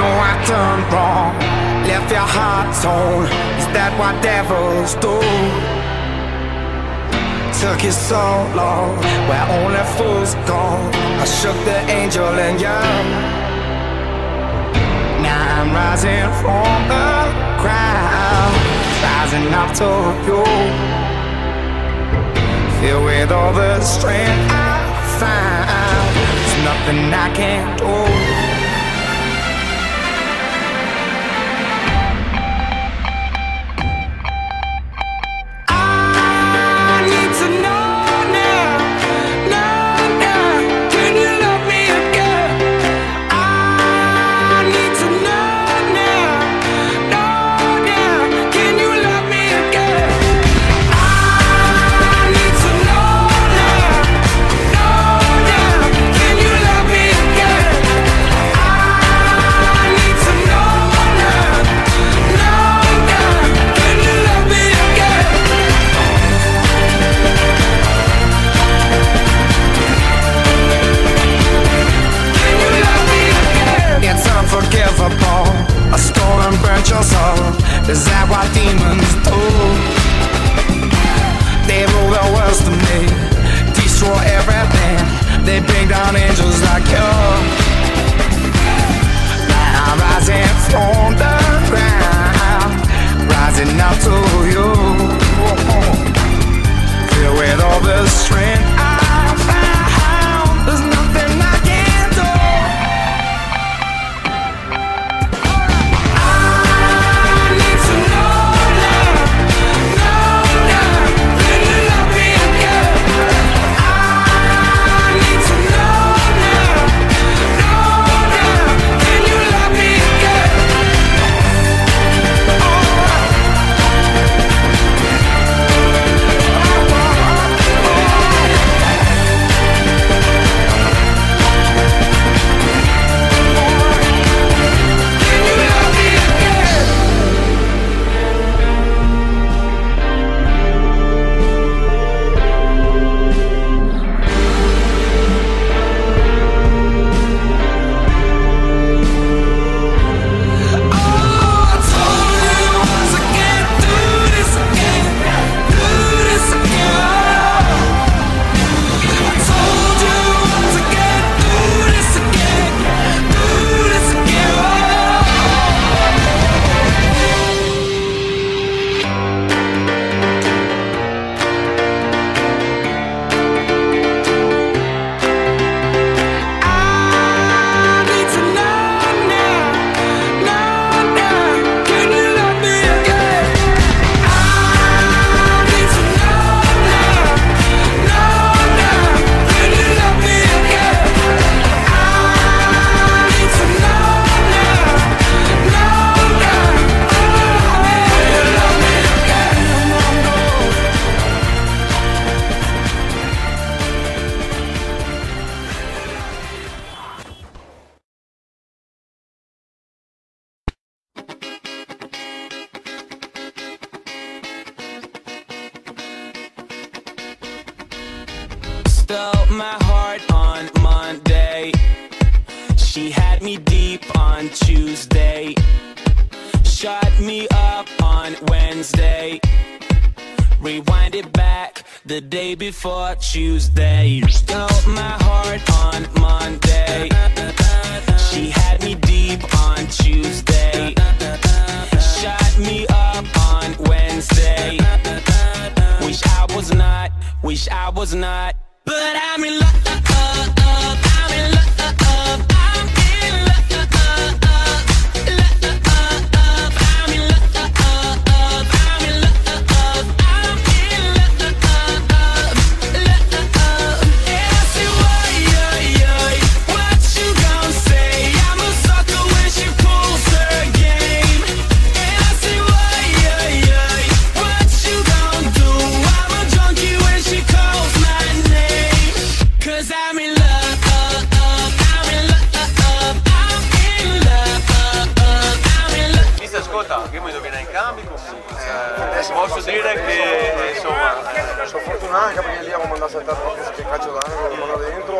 know I done wrong, left your heart torn. Is that what devils do? Took you so long, where only fools go. I shook the angel in you. Now I'm rising from the ground, rising up to you. Filled with all the strength I found, there's nothing I can't do. A storm burnt your soul. Is that what demons do? They rule the world to me, destroy everything. They bring down angels like you. Now I'm rising from the ground, rising up to you. Filled with all the strength I found, there's nothing I can't do. Stole my heart on Monday. She had me deep on Tuesday. Shut me up on Wednesday. Rewind it back the day before Tuesday. Stole my heart on Monday. She had me deep on Tuesday. Shut me up on Wednesday. Wish I was not, wish I was not. But I'm in love, I'm in love, I'm in love, I'm in love, I'm in love, I'm in love. And I say, what you gon' say? I'm a sucker when she pulls her game. And I say, what you gon' do? I'm a junkie when she calls my name. 'Cause I'm in love, I'm in love, I'm in love, I'm in love. Mister, ascolta, io mi viene in cambio comunque. Posso dire che insomma sono fortunato anche perché lì avevo mandato a saltare proprio che calcio d'angolo, lo mando dentro.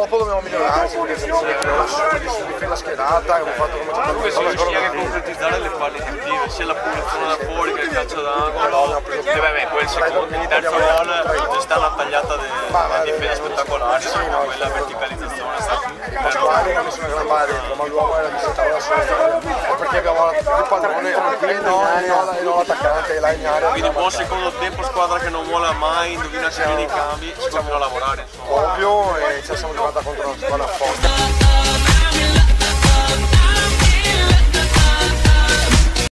dopo dobbiamo migliorarci perché se non su difesa schierata abbiamo fatto come comunque si riuscì anche a concretizzare le palle effettive, sia la punizione da fuori che il calcio d'angolo. E beh, poi il terzo gol c'è stata una tagliata di difesa spettacolare, quella verticalizzazione è stata Giovanni ha messo una gran barra dentro, ma l'uomo era dissettato da solo perché abbiamo il padrone e non l'attaccante là in area. Quindi buon secondo tempo, squadra che non vuole mai, indovina se viene i cambi, si continuano a lavorare insomma. Ovvio, e ci siamo giocati contro una squadra forte.